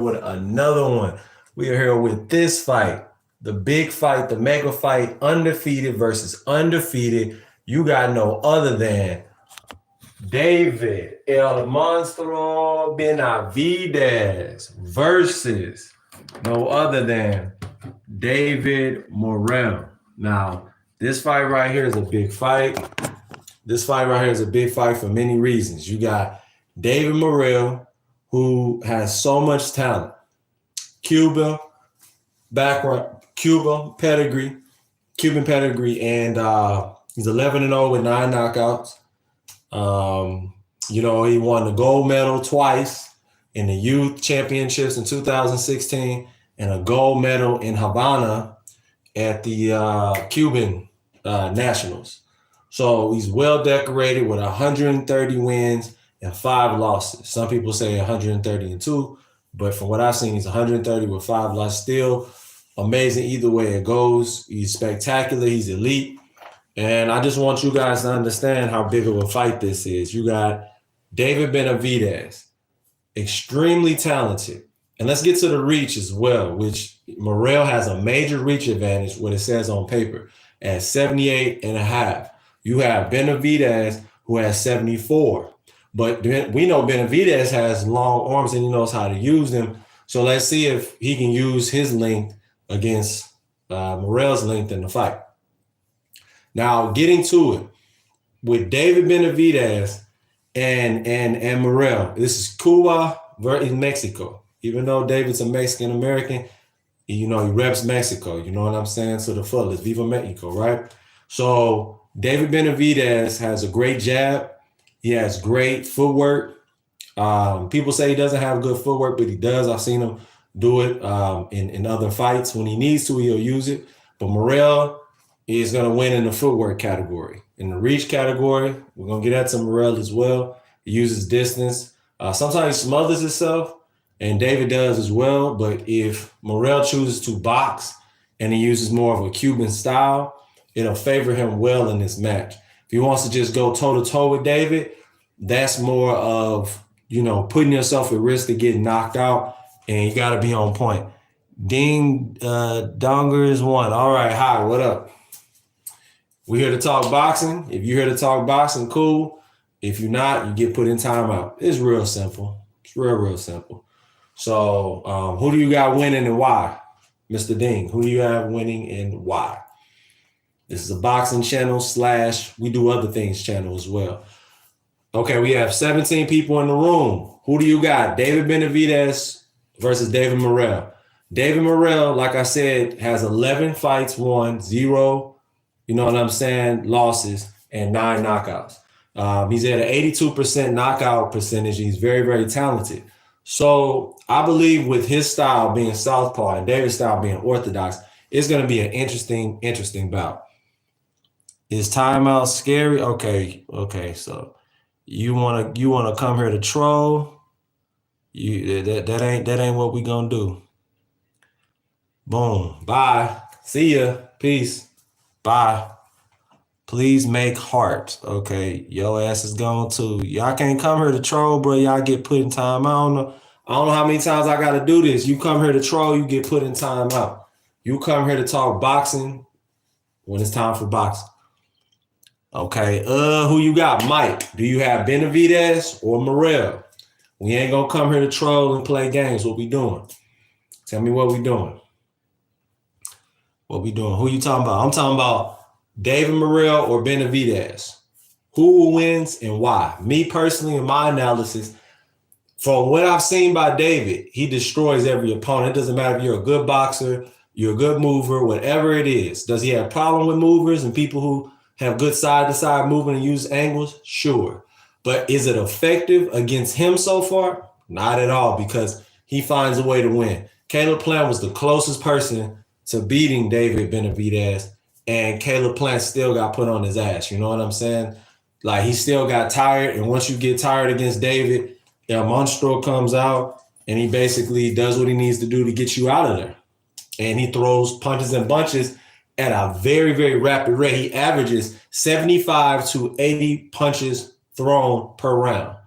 with another one. We are here with this fight, the big fight, the mega fight, undefeated versus undefeated. You got no other than David El Monstro Benavidez versus no other than David Morrell. Now, this fight right here is a big fight. This fight right here is a big fight for many reasons. You got David Morrell, who has so much talent. Cuba background, Cuban pedigree, and he's 11-0 with 9 knockouts. He won the gold medal twice in the youth championships in 2016 and a gold medal in Havana at the Cuban Nationals. So he's well decorated with 130 wins and 5 losses. Some people say 132, but from what I've seen, he's 130 with 5 losses. Still amazing either way it goes. He's spectacular. He's elite. And I just want you guys to understand how big of a fight this is. You got David Benavidez, extremely talented. And let's get to the reach as well, which Morrell has a major reach advantage, what it says on paper, at 78.5. You have Benavidez, who has 74. But we know Benavidez has long arms and he knows how to use them. So let's see if he can use his length against Morrell's length in the fight. Now, getting to it, with David Benavidez and Morrell, this is Cuba versus Mexico. Even though David's a Mexican American, he reps Mexico. You know what I'm saying? To the fullest. Viva Mexico, right? So David Benavidez has a great jab. He has great footwork. People say he doesn't have good footwork, but he does. I've seen him do it in other fights. When he needs to, he'll use it. But Morrell is going to win in the footwork category. In the reach category, we're going to get at some Morrell as well. He uses distance. Sometimes he smothers himself, and David does as well. But if Morrell chooses to box and he uses more of a Cuban style, it'll favor him well in this match. If he wants to just go toe-to-toe with David, that's more of, putting yourself at risk of getting knocked out, and you got to be on point. Ding Donger is one. All right, hi, what up? We're here to talk boxing. If you're here to talk boxing, cool. If you're not, you get put in timeout. It's real simple. It's real simple. So who do you got winning and why? Mr. Ding, who do you have winning and why? This is a boxing channel / we do other things channel as well. Okay, we have 17 people in the room. Who do you got? David Benavidez versus David Morrell. David Morrell, like I said, has 11 fights won, 0, losses, and 9 knockouts. He's at an 82% knockout percentage. He's very, very talented. So I believe with his style being southpaw and David's style being orthodox, it's going to be an interesting bout. Is timeout scary? Okay. So you wanna come here to troll? That ain't what we gonna do. Boom. Bye. See ya. Peace. Bye. Please make heart. Okay, your ass is gone too. Y'all can't come here to troll, bro. Y'all get put in time. I don't know how many times I gotta do this. You come here to troll, you get put in time out. You come here to talk boxing when it's time for boxing. Okay, who you got? Mike, do you have Benavidez or Morrell? We ain't gonna come here to troll and play games. What we doing? Tell me what we doing. What we doing? Who you talking about? I'm talking about David Morrell or Benavidez. Who wins and why? Me personally, in my analysis, from what I've seen by David, he destroys every opponent. It doesn't matter if you're a good boxer, you're a good mover, whatever it is. Does he have a problem with movers and people who have good side-to-side movement and use angles? Sure. But is it effective against him so far? Not at all, because he finds a way to win. Caleb Plant was the closest person to beating David Benavidez, and Caleb Plant still got put on his ass. You know what I'm saying? Like, he still got tired, and once you get tired against David, El Monstro comes out, and he basically does what he needs to do to get you out of there. And he throws punches and bunches at a very, very rapid rate. He averages 75 to 80 punches thrown per round.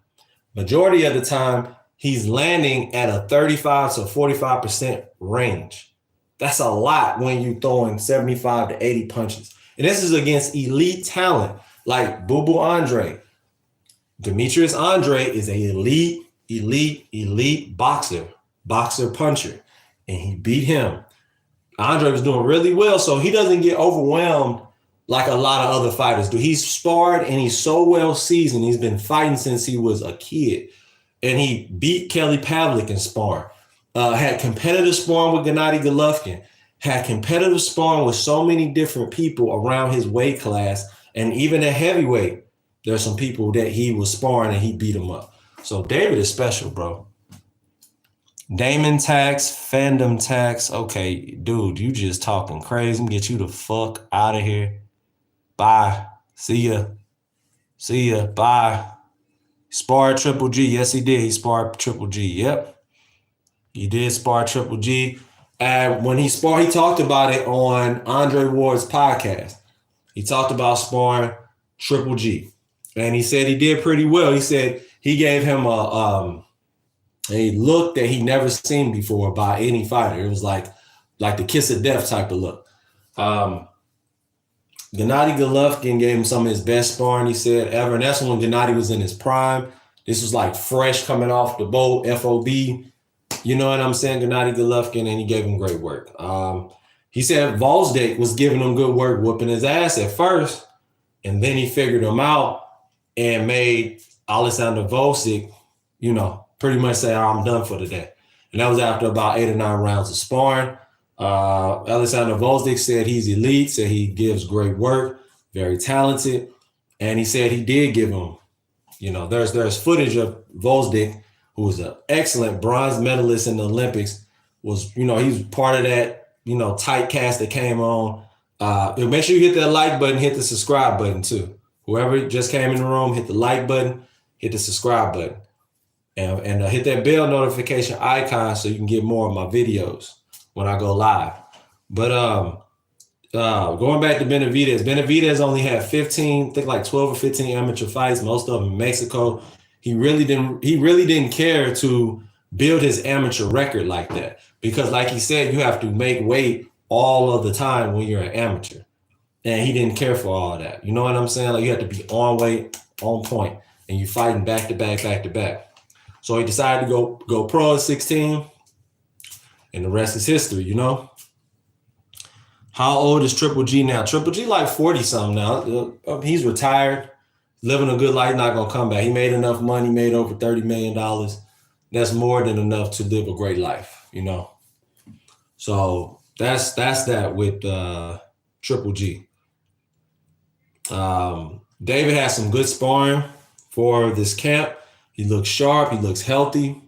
Majority of the time, he's landing at a 35 to 45% range. That's a lot when you're throwing 75 to 80 punches. And this is against elite talent like Boo Boo Andre. Demetrius Andre is an elite boxer puncher. And he beat him. Andre was doing really well, so he doesn't get overwhelmed like a lot of other fighters do. He's sparred and he's so well seasoned. He's been fighting since he was a kid. And he beat Kelly Pavlik in sparring. Had competitive sparring with Gennady Golovkin. Had competitive sparring with so many different people around his weight class. And even at heavyweight, there's some people that he was sparring and he beat them up. So David is special, bro. Damon Tax, Fandom Tax. Okay, dude, you just talking crazy. I'm gonna get you the fuck out of here. Bye. See ya. Bye. Sparred Triple G. Yes, he did. He sparred Triple G. Yep. He did spar Triple G. And when he sparred, he talked about it on Andre Ward's podcast. He talked about sparring Triple G. And he said he did pretty well. He said he gave him a look that he never seen before by any fighter. It was like the kiss of death type of look. Gennady Golovkin gave him some of his best sparring, he said, ever. And that's when Gennady was in his prime. This was like fresh coming off the boat, FOB. You know what I'm saying? Gennady Golovkin, and he gave him great work. He said Volsdek was giving him good work, whooping his ass at first. And then he figured him out and made Alexander Volsik, pretty much say, I'm done for the day. And that was after about 8 or 9 rounds of sparring. Alexander Volsik said he's elite, said he gives great work, very talented. And he said he did give him, there's footage of Volsik, who was an excellent bronze medalist in the Olympics, he was part of that, tight cast that came on. Make sure you hit that like button, hit the subscribe button too. Whoever just came in the room, hit the like button, hit the subscribe button. And hit that bell notification icon so you can get more of my videos when I go live. But going back to Benavidez only had 15, I think like 12 or 15 amateur fights, most of them in Mexico. He really didn't care to build his amateur record like that, because like he said, you have to make weight all of the time when you're an amateur. And he didn't care for all of that. You know what I'm saying? Like, you have to be on weight, on point, and you're fighting back to back. So he decided to go pro at 16, and the rest is history, How old is Triple G now? Triple G like 40-something now. He's retired, living a good life, not going to come back. He made enough money, made over $30 million. That's more than enough to live a great life, So that's that with Triple G. David has some good sparring for this camp. He looks sharp. He looks healthy.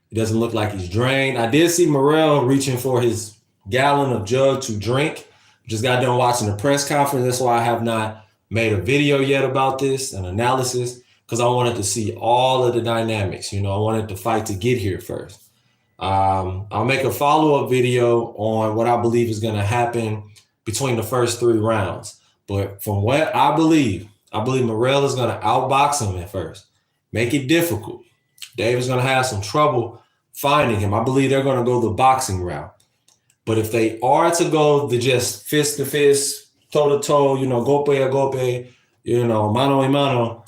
He doesn't look like he's drained. I did see Morrell reaching for his gallon of jug to drink. Just got done watching the press conference. That's why I have not made a video yet about this, an analysis, because I wanted to see all of the dynamics. I wanted the fight to get here first. I'll make a follow-up video on what I believe is going to happen between the first 3 rounds. But from what I believe Morrell is going to outbox him at first. Make it difficult. David's going to have some trouble finding him. I believe they're going to go the boxing route. But if they are to go the just fist to fist, toe to toe, golpe a golpe, mano a mano,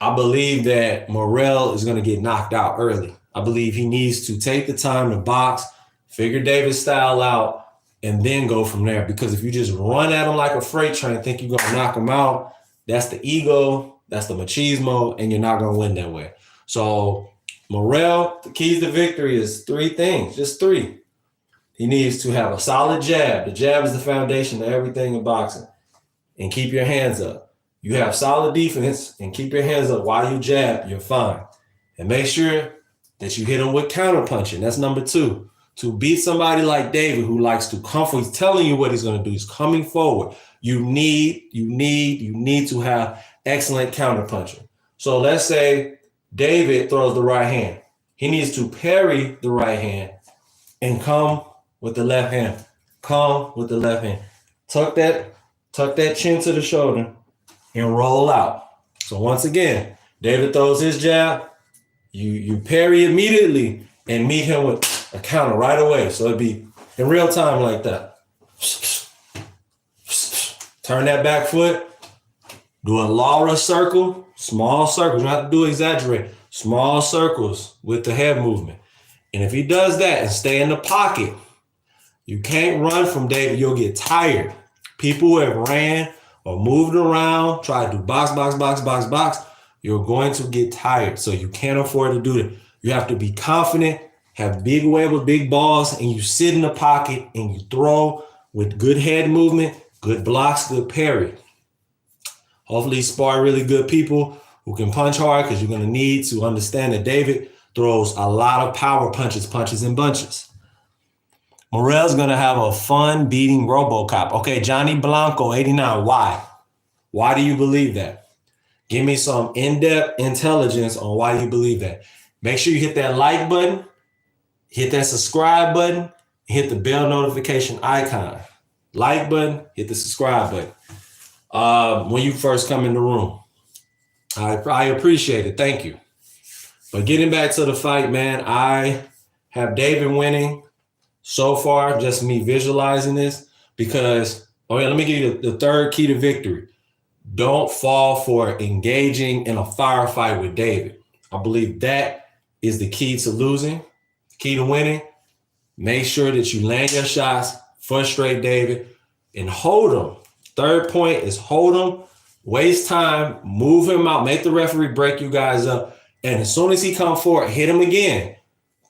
I believe that Morrell is going to get knocked out early. I believe he needs to take the time to box, figure David's style out, and then go from there. Because if you just run at him like a freight train, think you're going to knock him out, that's the ego, that's the machismo, and you're not going to win that way. So Morrell, the keys to victory is 3 things, just 3. He needs to have a solid jab. The jab is the foundation of everything in boxing. And keep your hands up. You have solid defense and keep your hands up while you jab, you're fine. And make sure that you hit him with counterpunching. That's number 2. To beat somebody like David, who likes to come forward, he's telling you what he's going to do. He's coming forward. You need to have excellent counterpunching. So let's say David throws the right hand. He needs to parry the right hand and come with the left hand. Come with the left hand. Tuck that chin to the shoulder and roll out. So once again, David throws his jab. you parry immediately and meet him with a counter right away. So it'd be in real time like that. Turn that back foot. Do a Laura circle, small circles. You don't have to do exaggerate. Small circles with the head movement. And if he does that and stay in the pocket, you can't run from David. You'll get tired. People who have ran or moved around, try to do box, you're going to get tired. So you can't afford to do that. You have to be confident, have big weight with big balls, and you sit in the pocket and you throw with good head movement, good blocks, good parry. Hopefully spar really good people who can punch hard, because you're going to need to understand that David throws a lot of power punches in bunches. Morrell's going to have a fun beating RoboCop. Okay, Johnny Blanco, 89. Why? Why do you believe that? Give me some in-depth intelligence on why you believe that. Make sure you hit that like button, hit that subscribe button, hit the bell notification icon. Like button, hit the subscribe button. When you first come in the room. I appreciate it. Thank you. But getting back to the fight, man, I have David winning so far, just me visualizing this, because, let me give you the third key to victory. Don't fall for engaging in a firefight with David. I believe that is the key to losing, key to winning. Make sure that you land your shots, frustrate David, and hold him. Third point is hold him, waste time, move him out, make the referee break you guys up. And as soon as he comes forward, hit him again.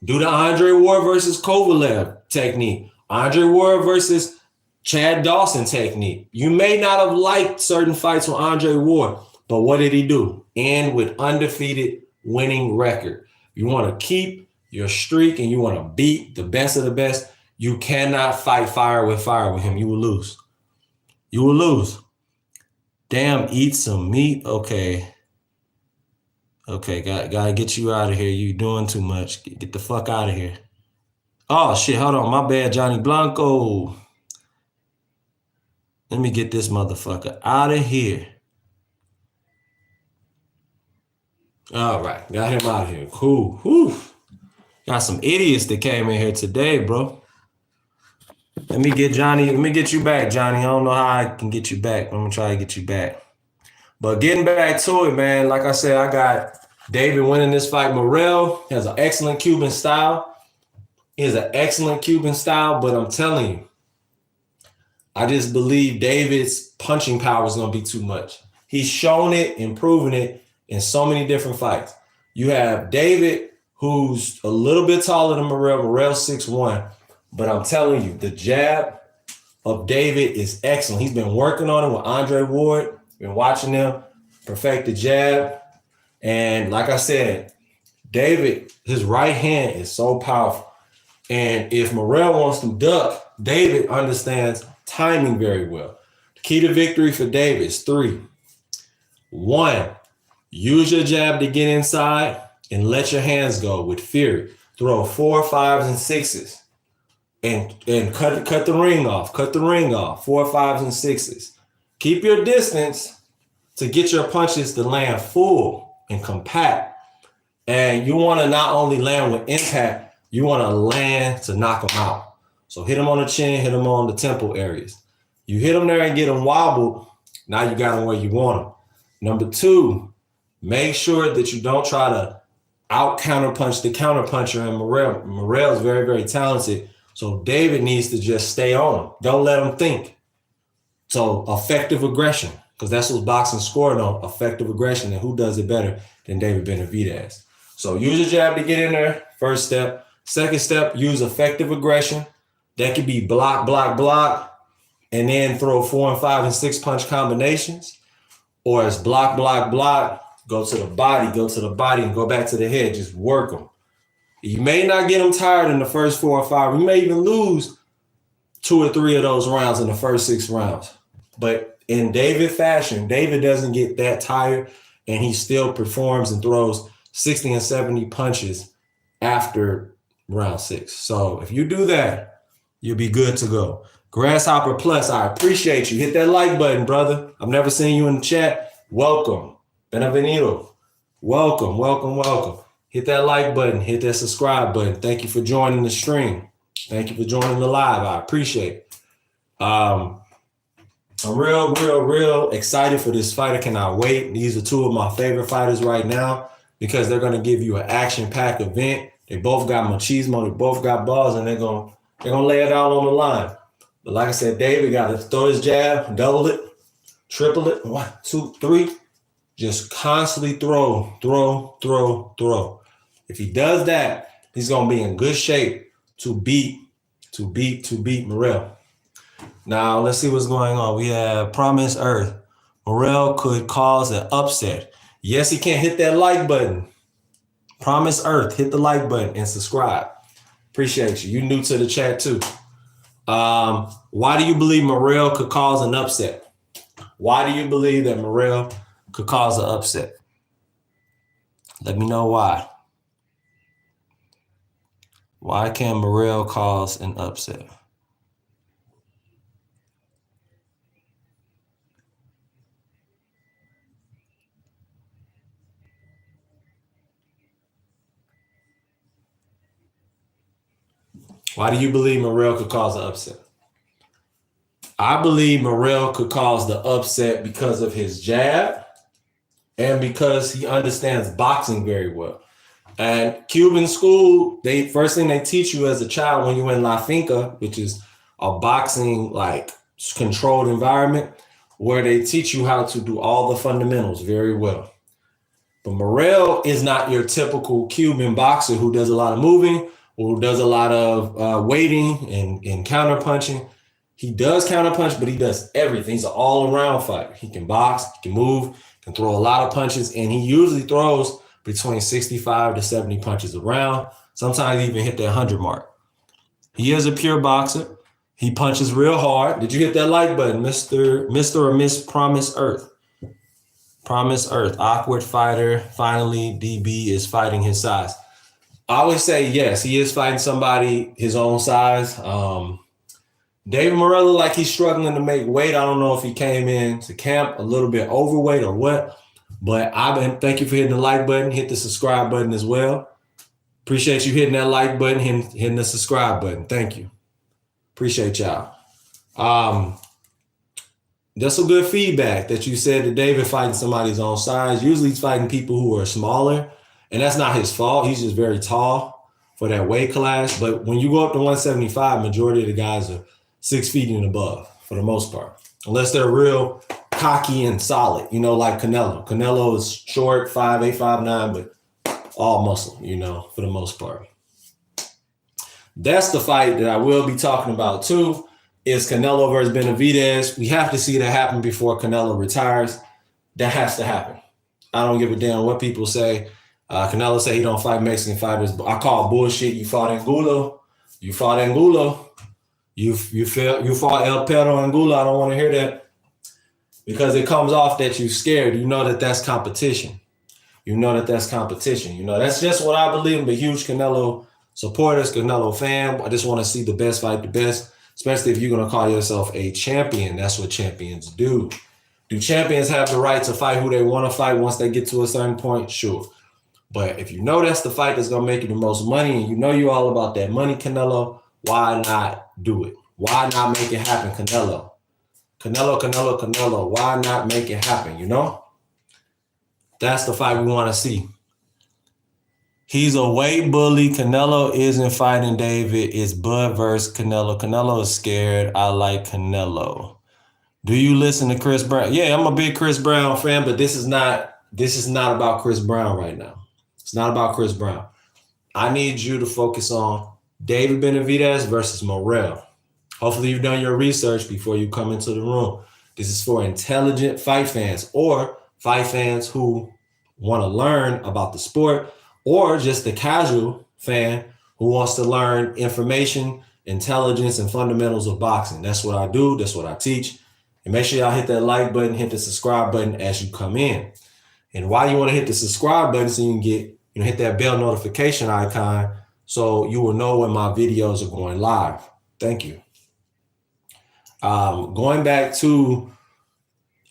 Do the Andre Ward versus Kovalev technique. Andre Ward versus Chad Dawson technique. You may not have liked certain fights with Andre Ward, but what did he do? End with undefeated winning record. You want to keep your streak and you want to beat the best of the best. You cannot fight fire with him. You will lose. You will lose. Damn, eat some meat. Okay, gotta get you out of here. You doing too much. Get the fuck out of here. Oh, shit, hold on. My bad, Johnny Blanco. Let me get this motherfucker out of here. All right, got him out of here. Cool. Whew. Got some idiots that came in here today, bro. Let me get you back, Johnny. I don't know how I can get you back. I'm going to try to get you back. But getting back to it, man, like I said, I got David winning this fight. Morrell has an excellent Cuban style. But I'm telling you, I just believe David's punching power is going to be too much. He's shown it and proven it in so many different fights. You have David, who's a little bit taller than Morrell. Morrell's 6'1". But I'm telling you, the jab of David is excellent. He's been working on it with Andre Ward. Been watching him perfect the jab. And like I said, David, his right hand is so powerful. And if Morrell wants to duck, David understands timing very well. The key to victory for David is 3. 1, use your jab to get inside and let your hands go with fury. Throw 4, 5s, and 6s. And cut the ring off. 4, 5s, and 6s. Keep your distance to get your punches to land full and compact. And you want to not only land with impact, you want to land to knock them out. So hit them on the chin, hit them on the temple areas. You hit them there and get them wobbled, now you got them where you want them. Number 2, make sure that you don't try to out counterpunch the counterpuncher. And Morrell is very, very talented. So David needs to just stay on him. Don't let him think. So effective aggression, because that's what boxing scored on, effective aggression. And who does it better than David Benavidez? So use your jab to get in there, first step. Second step, use effective aggression. That could be block, and then throw 4 and 5 and 6 punch combinations. Or it's block, go to the body, and go back to the head. Just work them. You may not get them tired in the first 4 or 5. You may even lose 2 or 3 of those rounds in the first 6 rounds. But in David fashion, David doesn't get that tired, and he still performs and throws 60 and 70 punches after round 6. So if you do that, you'll be good to go. Grasshopper Plus, I appreciate you. Hit that like button, brother. I've never seen you in the chat. Welcome. Benavidez. Welcome. hit that like button, hit that subscribe button. Thank you for joining the stream. Thank you for joining the live. I appreciate it. I'm real excited for this fight. I cannot wait. These are two of my favorite fighters right now because they're going to give you an action-packed event. They both got machismo. They both got balls, and they're gonna lay it out on the line. But like I said, David got to throw his jab, double it, triple it, 1, 2, 3. Just constantly throw. If he does that, he's gonna be in good shape to beat Morrell. Now let's see what's going on. We have Promise Earth. Morrell could cause an upset. Yes, he can't hit that like button. Promise Earth, hit the like button and subscribe. Appreciate you. You new to the chat too. Why do you believe Morrell could cause an upset? Why do you believe that Morrell could cause an upset? Let me know why. Why can Morrell cause an upset? Why do you believe Morrell could cause an upset? I believe Morrell could cause the upset because of his jab and because he understands boxing very well. And Cuban school, first thing they teach you as a child when you're in La Finca, which is a boxing like controlled environment, where they teach you how to do all the fundamentals very well. But Morrell is not your typical Cuban boxer who does a lot of moving, who does a lot of waiting and counter punching. He does counter punch, but he does everything. He's an all-around fighter. He can box, he can move, can throw a lot of punches, and he usually throws between 65 to 70 punches around. Sometimes he even hit that 100 mark. He is a pure boxer. He punches real hard. Did you hit that like button, Mr. or Miss Promise Earth? Promise Earth, awkward fighter. Finally, DB is fighting his size. I always say yes, he is fighting somebody his own size. David Morrell looked like he's struggling to make weight. I don't know if he came in to camp a little bit overweight or what, but thank you for hitting the like button, hit the subscribe button as well. Appreciate you hitting that like button, hitting the subscribe button. Thank you. Appreciate y'all. That's some good feedback that you said that David fighting somebody his own size. Usually he's fighting people who are smaller, and that's not his fault. He's just very tall for that weight class. But when you go up to 175, majority of the guys are 6 feet and above for the most part, unless they're real cocky and solid, like Canelo. Canelo is short, 5'8", 5'9", but all muscle, for the most part. That's the fight that I will be talking about too, is Canelo versus Benavidez. We have to see that happen before Canelo retires. That has to happen. I don't give a damn what people say. Canelo say he don't fight Mexican fighters, but I call bullshit. You fought Angulo. You fought El Perro Angulo. I don't want to hear that because it comes off that you're scared. You know that that's competition. That's just what I believe. I'm a huge Canelo supporter, Canelo fan. I just want to see the best fight the best, especially if you're going to call yourself a champion. That's what champions do. Do champions have the right to fight who they want to fight once they get to a certain point? Sure. But if you know that's the fight that's going to make you the most money and you know you're all about that money, Canelo, why not do it? Why not make it happen, Canelo? Canelo. Why not make it happen, That's the fight we want to see. He's a weight bully. Canelo isn't fighting David. It's Bud versus Canelo. Canelo is scared. I like Canelo. Do you listen to Chris Brown? Yeah, I'm a big Chris Brown fan, but this is not about Chris Brown right now. It's not about Chris Brown. I need you to focus on David Benavidez versus Morrell. Hopefully you've done your research before you come into the room. This is for intelligent fight fans or fight fans who want to learn about the sport, or just the casual fan who wants to learn information, intelligence, and fundamentals of boxing. That's what I do. That's what I teach. And make sure y'all hit that like button, hit the subscribe button as you come in. And why you want to hit the subscribe button so you can get, hit that bell notification icon so you will know when my videos are going live. Thank you. Going back to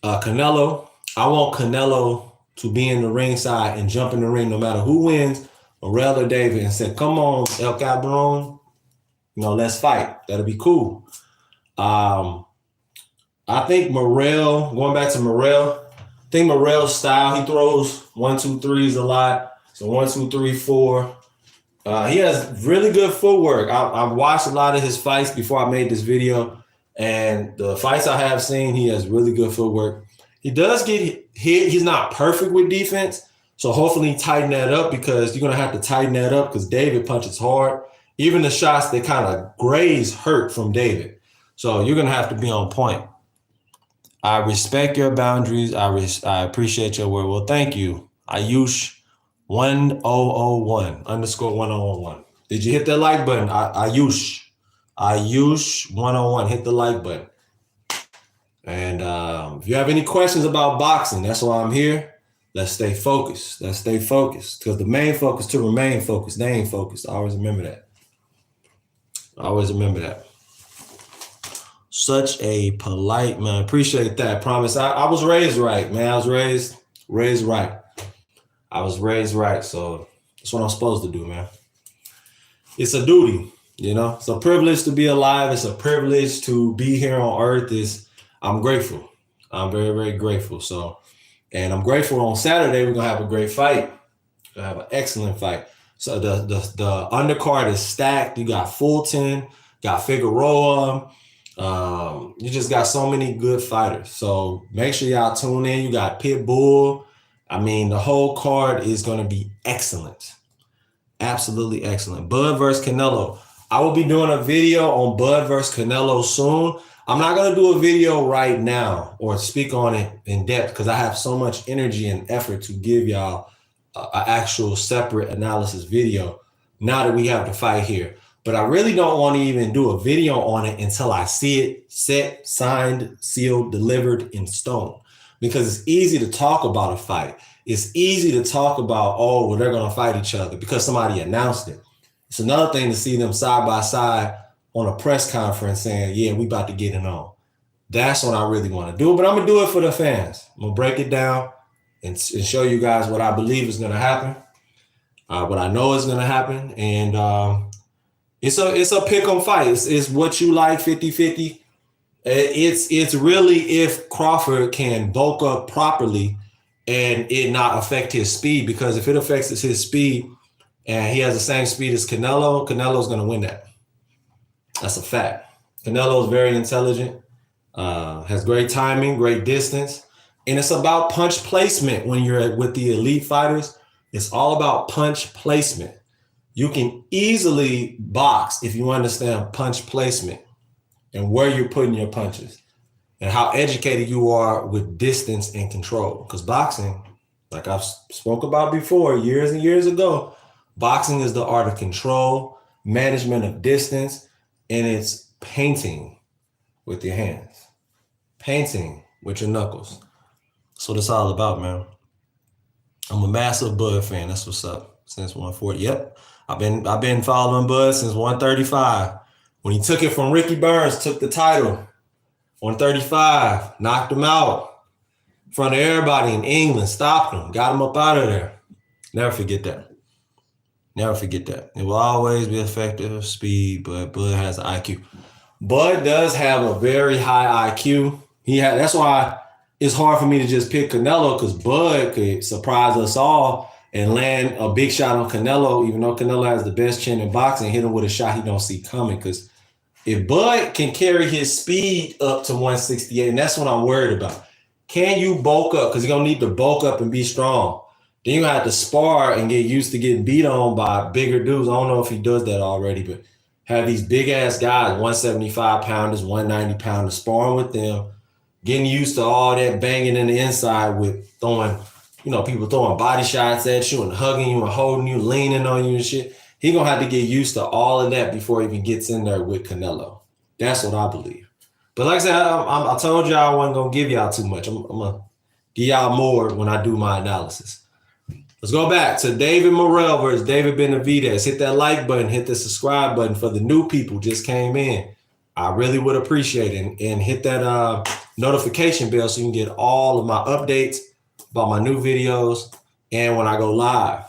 Canelo, I want Canelo to be in the ringside and jump in the ring no matter who wins, Morrell or David, and said, come on, El Cabron, let's fight. That'll be cool. I think Morrell, going back to Morrell, I think Morrell's style, he throws 1, 2, 3s a lot. So 1, 2, 3, 4. He has really good footwork. I've watched a lot of his fights before I made this video, and the fights I have seen, he has really good footwork. He does get hit. He's not perfect with defense, so hopefully tighten that up, because you're going to have to tighten that up because David punches hard. Even the shots that kind of graze hurt from David. So you're going to have to be on point. I respect your boundaries. I appreciate your word. Well, thank you. Ayush 1001 _ 1001. Did you hit that like button? Ayush 101. Hit the like button. And if you have any questions about boxing, that's why I'm here. Let's stay focused. Because the main focus to remain focused. They ain't focused. I always remember that. Such a polite man. Appreciate that. Promise. I was raised right, man. I was raised right. So that's what I'm supposed to do, man. It's a duty, It's a privilege to be alive. It's a privilege to be here on earth. I'm grateful. I'm very, very grateful. So, and I'm grateful on Saturday, we're going to have a great fight. We're going to have an excellent fight. So the undercard is stacked. You got Fulton, got Figueroa. You just got so many good fighters. So make sure y'all tune in. You got Pitbull. The whole card is going to be excellent. Absolutely excellent. Bud versus Canelo. I will be doing a video on Bud versus Canelo soon. I'm not going to do a video right now or speak on it in depth because I have so much energy and effort to give y'all an actual separate analysis video now that we have the fight here. But I really don't want to even do a video on it until I see it set, signed, sealed, delivered in stone. Because it's easy to talk about a fight. It's easy to talk about, they're going to fight each other because somebody announced it. It's another thing to see them side by side on a press conference saying, yeah, we about to get it on. That's what I really want to do. But I'm going to do it for the fans. I'm going to break it down and show you guys what I believe is going to happen, what I know is going to happen. And it's a pick 'em fight. It's what you like, 50-50. It's really if Crawford can bulk up properly and it not affect his speed, because if it affects his speed and he has the same speed as Canelo's going to win that. That's a fact. Canelo is very intelligent, has great timing, great distance, and it's about punch placement when you're with the elite fighters. It's all about punch placement. You can easily box if you understand punch placement and where you're putting your punches and how educated you are with distance and control. Because boxing, like I've spoke about before, years and years ago, boxing is the art of control, management of distance, and it's painting with your hands, painting with your knuckles. That's what it's all about, man. I'm a massive Bud fan. That's what's up. Since 140. Yep. I've been following Bud since 135. When he took it from Ricky Burns, took the title, 135, knocked him out in front of everybody in England, stopped him, got him up out of there. Never forget that. It will always be effective speed, but Bud has an IQ. Bud does have a very high IQ. That's why it's hard for me to just pick Canelo, because Bud could surprise us all and land a big shot on Canelo, even though Canelo has the best chin in boxing, hit him with a shot he don't see coming. Because if Bud can carry his speed up to 168, and that's what I'm worried about. Can you bulk up? Because you're going to need to bulk up and be strong. Then you have to spar and get used to getting beat on by bigger dudes. I don't know if he does that already, but have these big-ass guys, 175-pounders, 190-pounders, sparring with them, getting used to all that banging in the inside with throwing, people throwing body shots at you and hugging you and holding you, leaning on you and shit. He going to have to get used to all of that before he even gets in there with Canelo. That's what I believe. But like I said, I told y'all I wasn't going to give y'all too much. I'm going to give y'all more when I do my analysis. Let's go back to David Morrell versus David Benavidez. Hit that like button, hit the subscribe button for the new people just came in. I really would appreciate it. And hit that notification bell so you can get all of my updates about my new videos and when I go live.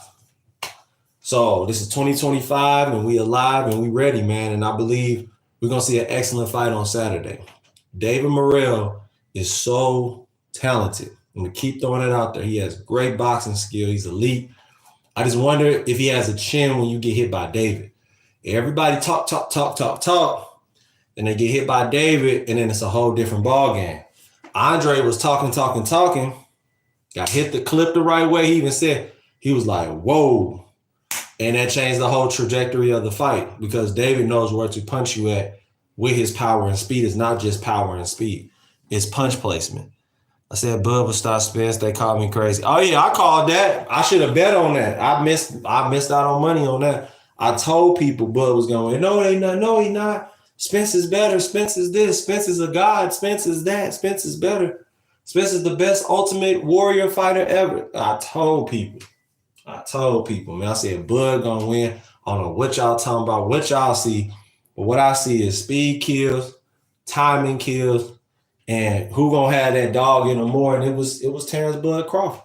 So this is 2025 and we alive and we ready, man. And I believe we're going to see an excellent fight on Saturday. David Morrell is so talented. I'm going to keep throwing it out there. He has great boxing skill. He's elite. I just wonder if he has a chin when you get hit by David. Everybody talk. Then they get hit by David, and then it's a whole different ball game. Andre was talking. Got hit the clip the right way. He even said, he was like, whoa. And that changed the whole trajectory of the fight because David knows where to punch you at with his power and speed. It's not just power and speed. It's punch placement. I said, Bud will stop Spence. They called me crazy. Oh, yeah, I called that. I should have bet on that. I missed out on money on that. I told people Bud was going, no, it ain't not. No, he not. Spence is better. Spence is this. Spence is a god. Spence is that. Spence is better. Spence is the best ultimate warrior fighter ever. I told people, man. I said, Bud gonna win. I don't know what y'all talking about, what y'all see. But what I see is speed kills, timing kills, and who gonna have that dog in them more? And it was Terrence Bud Crawford.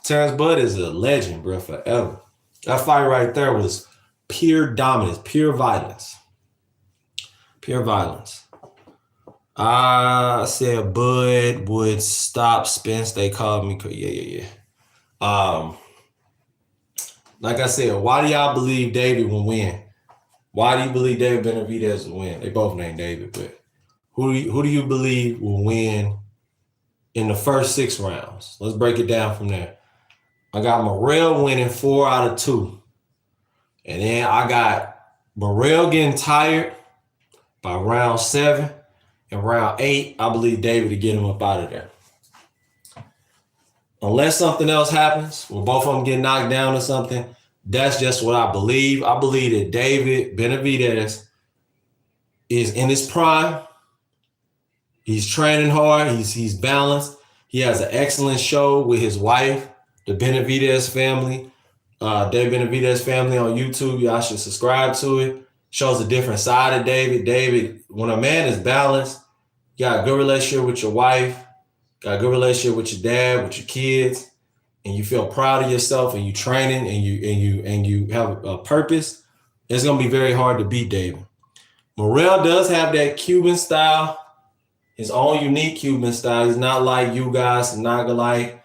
Terrence Bud is a legend, bro, forever. That fight right there was pure dominance, pure violence. Pure violence. I said Bud would stop Spence. They called me. Yeah. Like I said, why do y'all believe David will win? Why do you believe David Benavidez will win? They both named David, but who do you believe will win in the first 6 rounds? Let's break it down from there. I got Morrell winning 4 out of 2. And then I got Morrell getting tired by round 7. And round 8, I believe David to get him up out of there. Unless something else happens, where both of them get knocked down or something, that's just what I believe. I believe that David Benavidez is in his prime. He's training hard. He's balanced. He has an excellent show with his wife, the Benavidez family. David Benavidez family on YouTube. Y'all should subscribe to it. Shows a different side of David. David, when a man is balanced, you got a good relationship with your wife, got a good relationship with your dad, with your kids, and you feel proud of yourself and you training and you have a purpose, it's gonna be very hard to beat David. Morrell does have that Cuban style, his own unique Cuban style. He's not like you guys, not like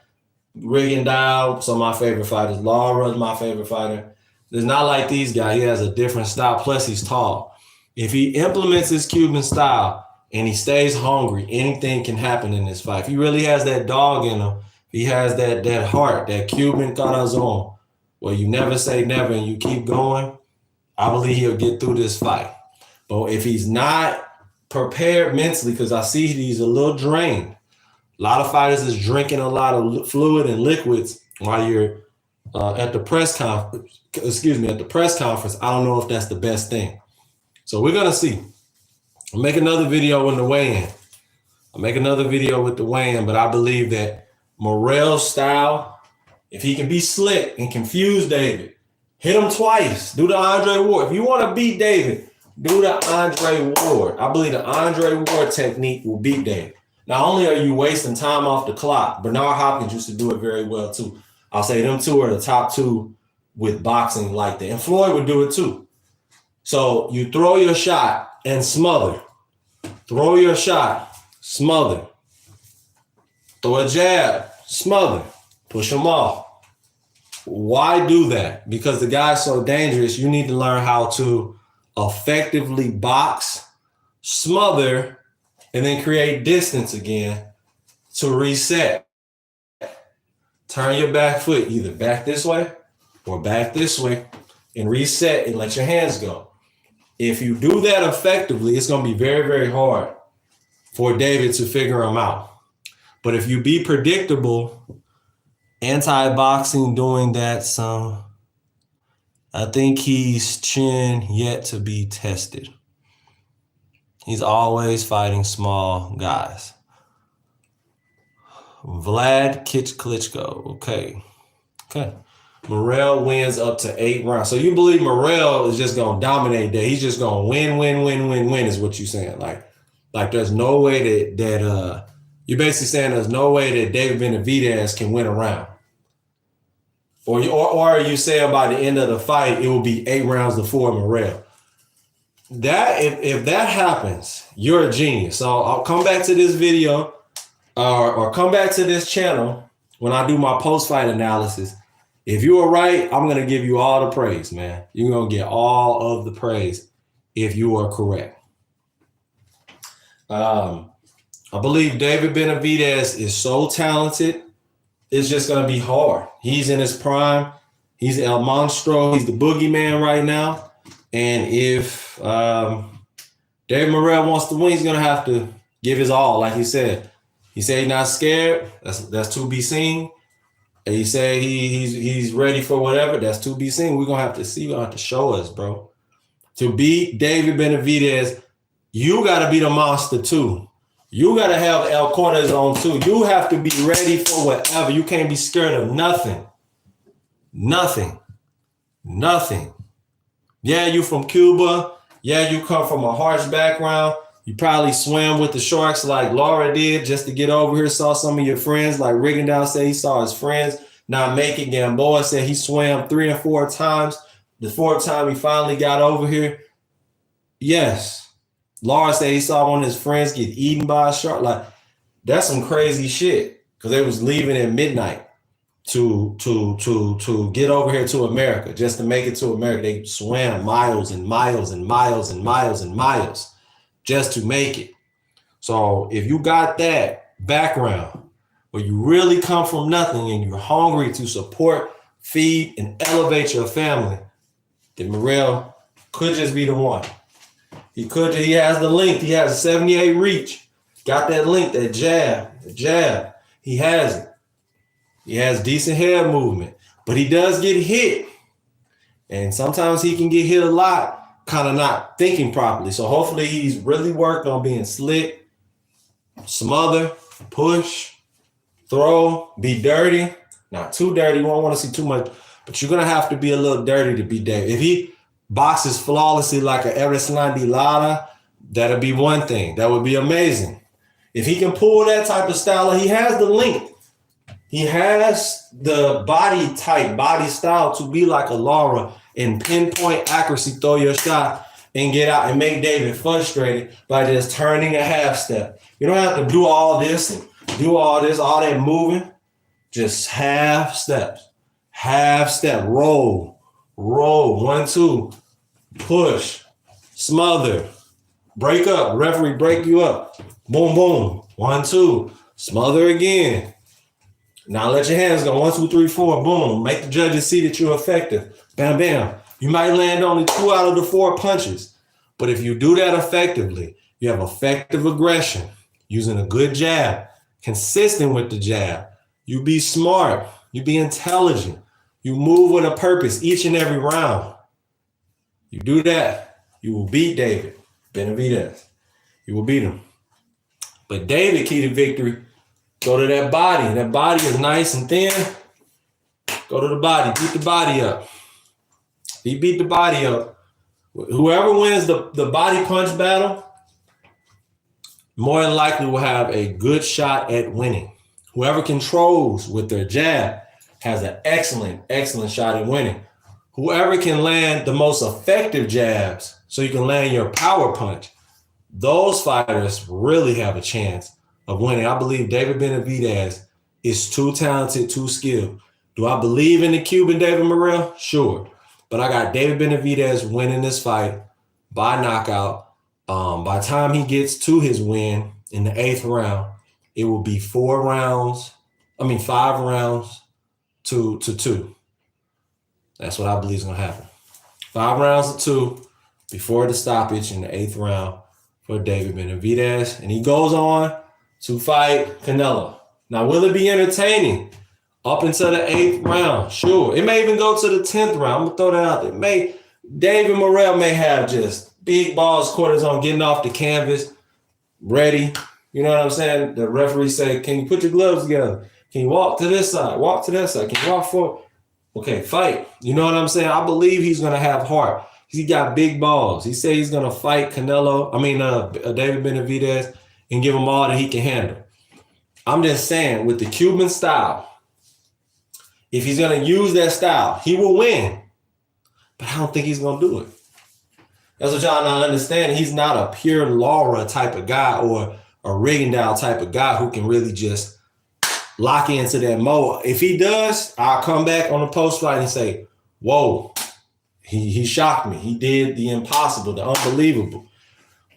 Rigondeaux, some of my favorite fighters. Laura's my favorite fighter. It's not like these guys. He has a different style. Plus, he's tall. If he implements his Cuban style and he stays hungry, anything can happen in this fight. If he really has that dog in him, he has that heart, that Cuban corazon, where you never say never and you keep going, I believe he'll get through this fight. But if he's not prepared mentally, because I see he's a little drained. A lot of fighters is drinking a lot of fluid and liquids while you're at the press conference. At the press conference. I don't know if that's the best thing. So we're gonna see. I'll make another video in the weigh-in. But I believe that Morrell's style, if he can be slick and confuse David, hit him twice. Do the Andre Ward. If you want to beat David, do the Andre Ward. I believe the Andre Ward technique will beat David. Not only are you wasting time off the clock, Bernard Hopkins used to do it very well too. I'll say them two are the top 2 with boxing like that. And Floyd would do it too. So you throw your shot and smother. Throw your shot, smother. Throw a jab, smother. Push him off. Why do that? Because the guy's so dangerous, you need to learn how to effectively box, smother, and then create distance again to reset. Turn your back foot either back this way or back this way and reset and let your hands go. If you do that effectively, it's going to be very, very hard for David to figure him out. But if you be predictable, anti-boxing doing that some, I think he's chin yet to be tested. He's always fighting small guys. Vlad Klitschko. Okay. Morrell wins up to 8 rounds. So you believe Morrell is just going to dominate that. He's just going to win is what you're saying. Like there's no way that you're basically saying there's no way that David Benavidez can win a round. Or are you saying by the end of the fight, it will be 8 rounds to 4 Morrell? That if that happens, you're a genius. So I'll come back to this video or come back to this channel when I do my post-fight analysis. If you were right, I'm going to give you all the praise, man. You're going to get all of the praise if you are correct. I believe David Benavidez is so talented. It's just going to be hard. He's in his prime. He's El Monstro. He's the boogeyman right now. And if David Morrell wants to win, he's going to have to give his all, like he said. He said he's not scared. That's to be seen. And he said he's ready for whatever. That's to be seen. We're going to have to see. You're going to have to show us, bro. To beat David Benavidez, you got to be the monster, too. You got to have El Cortizone, too. You have to be ready for whatever. You can't be scared of nothing. Nothing. Nothing. Yeah, you from Cuba. Yeah, you come from a harsh background. You probably swam with the sharks like Laura did just to get over here. Saw some of your friends, like Rigondeaux said he saw his friends not make it. Gamboa said he swam 3 and 4 times. The 4th time he finally got over here. Yes. Laura said he saw one of his friends get eaten by a shark. Like, that's some crazy shit. Because they was leaving at midnight to get over here to America, just to make it to America. They swam miles and miles and miles and miles and miles just to make it. So if you got that background where you really come from nothing and you're hungry to support, feed, and elevate your family, then Morrell could just be the one. He has the length. He has a 78 reach. Got that length, that jab. He has it. He has decent head movement, but he does get hit. And sometimes he can get hit a lot, kind of not thinking properly. So hopefully he's really worked on being slick, smother, push, throw, be dirty. Not too dirty. You won't want to see too much, but you're going to have to be a little dirty to be David. If he boxes flawlessly like an Erislandy Lara, that'll be one thing. That would be amazing. If he can pull that type of style, he has the length. He has the body type, body style to be like a Lara and pinpoint accuracy, throw your shot and get out and make David frustrated by just turning a half step. You don't have to do all this and do all this, all that moving. Just half steps, roll, 1, 2, push, smother, break up, referee break you up, boom, boom, 1, 2, smother again. Now let your hands go, 1, 2, 3, 4, boom, make the judges see that you're effective, bam, bam. You might land only 2 out of the 4 punches, but if you do that effectively, you have effective aggression, using a good jab, consistent with the jab, you be smart, you be intelligent, you move with a purpose each and every round. You do that, you will beat David Benavidez. You will beat him. But David, key to victory, go to that body. That body is nice and thin. Go to the body, beat the body up. He beat the body up. Whoever wins the body punch battle, more than likely will have a good shot at winning. Whoever controls with their jab has an excellent shot at winning. Whoever can land the most effective jabs so you can land your power punch, those fighters really have a chance of winning. I believe David Benavidez is too talented, too skilled. Do I believe in the Cuban David Morrell? Sure. But I got David Benavidez winning this fight by knockout. By the time he gets to his win in the 8th round, it will be 5 rounds to 2. That's what I believe is going to happen. 5 rounds to 2 before the stoppage in the 8th round for David Benavidez. And he goes on to fight Canelo. Now, will it be entertaining up until the 8th round? Sure. It may even go to the 10th round. I'm going to throw that out there. David Morrell may have just big balls, cortisone, getting off the canvas, ready. You know what I'm saying? The referee say, can you put your gloves together? Can you walk to this side? Walk to that side? Can you walk forward? Okay, fight. You know what I'm saying? I believe he's going to have heart. He got big balls. He said he's going to fight David Benavidez and give him all that he can handle. I'm just saying, with the Cuban style If he's going to use that style, he will win. But I don't think he's going to do it. That's what y'all not understand. He's not a pure Laura type of guy or a Rigondeaux type of guy who can really just lock into that mode. If he does, I'll come back on the post fight and say, whoa, he shocked me. He did the impossible, the unbelievable.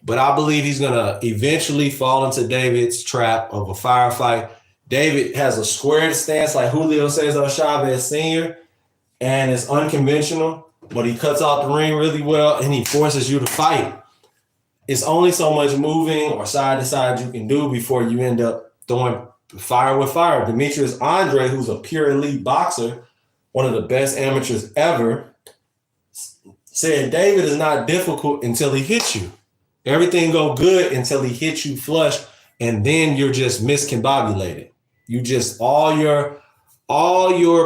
But I believe he's going to eventually fall into David's trap of a firefight. David has a squared stance like Julio Cesar Chavez Sr., and it's unconventional, but he cuts out the ring really well, and he forces you to fight. It's only so much moving or side to side you can do before you end up throwing fire with fire. Demetrius Andre, who's a pure elite boxer, one of the best amateurs ever, said David is not difficult until he hits you. Everything go good until he hits you flush, and then you're just miscombobulated. You just all your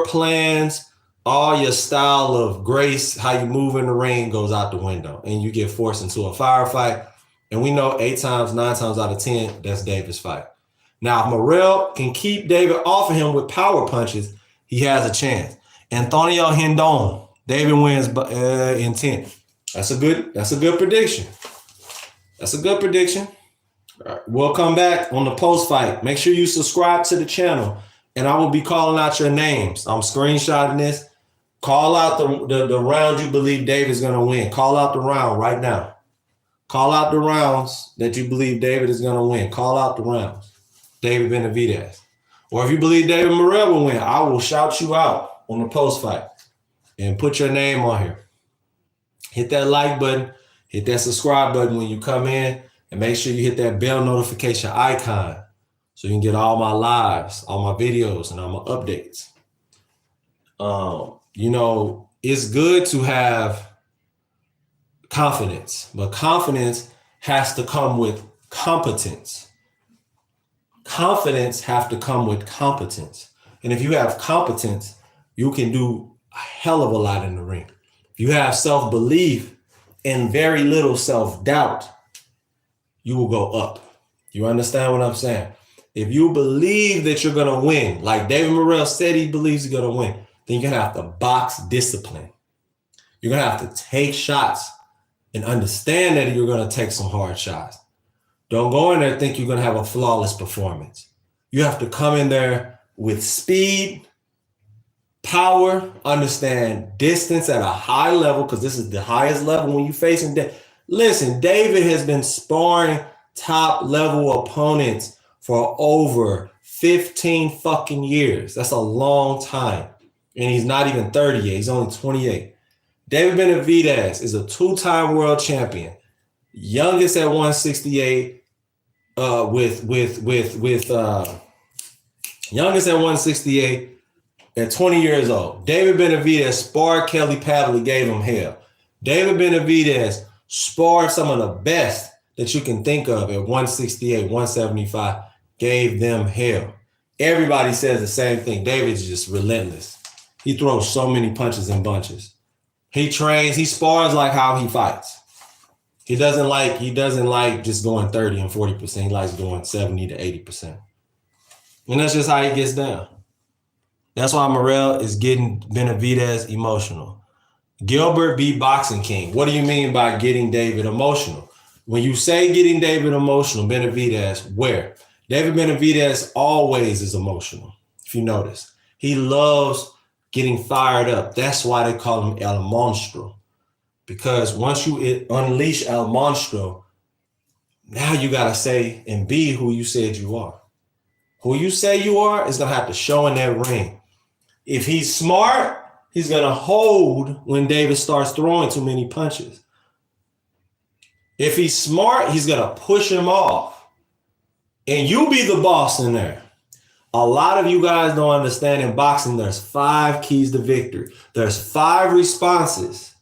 plans, all your style of grace, how you move in the ring goes out the window, and you get forced into a firefight. And we know 9 times out of 10, that's David's fight. Now, if Morrell can keep David off of him with power punches, he has a chance. Antonio Rendon, David wins in 10. That's a good prediction. That's a good prediction. All right, we'll come back on the post fight. Make sure you subscribe to the channel, and I will be calling out your names. I'm screenshotting this. Call out the round you believe David's going to win. Call out the round right now. Call out the rounds that you believe David is going to win. Call out the rounds. David Benavidez. Or if you believe David Morrell will win, I will shout you out on the post fight and put your name on here. Hit that like button. Hit that subscribe button when you come in, and make sure you hit that bell notification icon so you can get all my lives, all my videos, and all my updates. It's good to have confidence, but confidence has to come with competence. Confidence have to come with competence. And if you have competence, you can do a hell of a lot in the ring. If you have self-belief and very little self-doubt, you will go up. You understand what I'm saying? If you believe that you're going to win, like David Morrell said he believes he's going to win, then you're going to have to box discipline. You're going to have to take shots and understand that you're going to take some hard shots. Don't go in there and think you're going to have a flawless performance. You have to come in there with speed, power, understand distance at a high level, because this is the highest level when you're facing. Listen, David has been sparring top level opponents for over 15 fucking years. That's a long time. And he's not even 30 yet. He's only 28. David Benavidez is a 2-time world champion, youngest at 168. Youngest at 168 at 20 years old. David Benavidez sparred Kelly Pavley, gave him hell. David Benavidez sparred some of the best that you can think of at 168, 175, gave them hell. Everybody says the same thing. David's just relentless. He throws so many punches and bunches. He trains, he spars like how he fights. He doesn't like just going 30 and 40%. He likes going 70 to 80%. And that's just how he gets down. That's why Morrell is getting Benavidez emotional. Gilbert B. Boxing King. What do you mean by getting David emotional? When you say getting David emotional, Benavidez, where? David Benavidez always is emotional, if you notice. He loves getting fired up. That's why they call him El Monstro. Because once you unleash El Monstro, now you got to say and be who you said you are. Who you say you are is going to have to show in that ring. If he's smart, he's going to hold when David starts throwing too many punches. If he's smart, he's going to push him off. And you be the boss in there. A lot of you guys don't understand in boxing, there's 5 keys to victory. There's 5 responses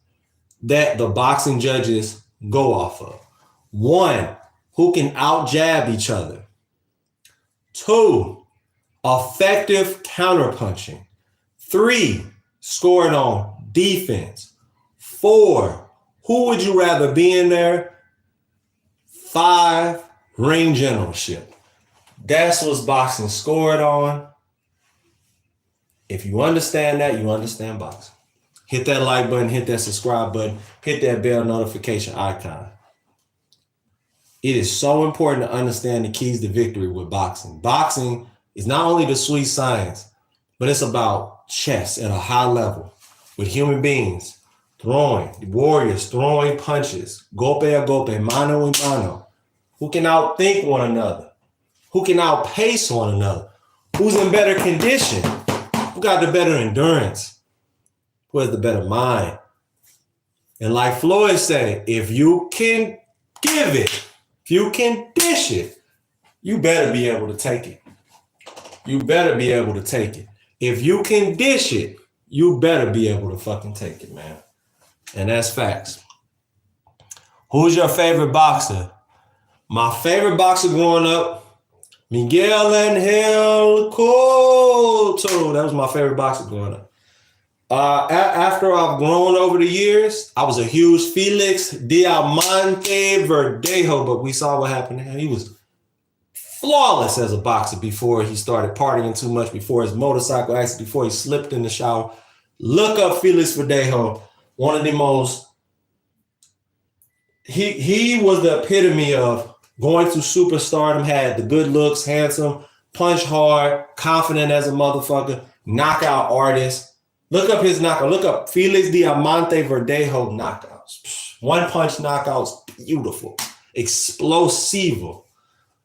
that the boxing judges go off of. 1, who can out-jab each other. 2, effective counterpunching. 3, scoring on defense. 4, who would you rather be in there? 5, ring generalship. That's what's boxing scored on. If you understand that, you understand boxing. Hit that like button, hit that subscribe button, hit that bell notification icon. It is so important to understand the keys to victory with boxing. Boxing is not only the sweet science, but it's about chess at a high level with human beings throwing, warriors throwing punches, golpe a golpe, mano a mano, who can outthink one another, who can outpace one another, who's in better condition, who got the better endurance, who has the better mind. And like Floyd said, if you can give it, if you can dish it, you better be able to take it. You better be able to take it. If you can dish it, you better be able to fucking take it, man. And that's facts. Who's your favorite boxer? My favorite boxer growing up, Miguel Angel Cotto. That was my favorite boxer growing up. After I've grown over the years, I was a huge Felix Diamante Verdejo, but we saw what happened there. He was flawless as a boxer before he started partying too much, before his motorcycle accident, before he slipped in the shower. Look up Felix Verdejo, one of the most, he was the epitome of going to superstardom, had the good looks, handsome, punch hard, confident as a motherfucker, knockout artist. Look up his knockout. Look up Felix Diamante Verdejo knockouts. One punch knockouts, beautiful, explosivo,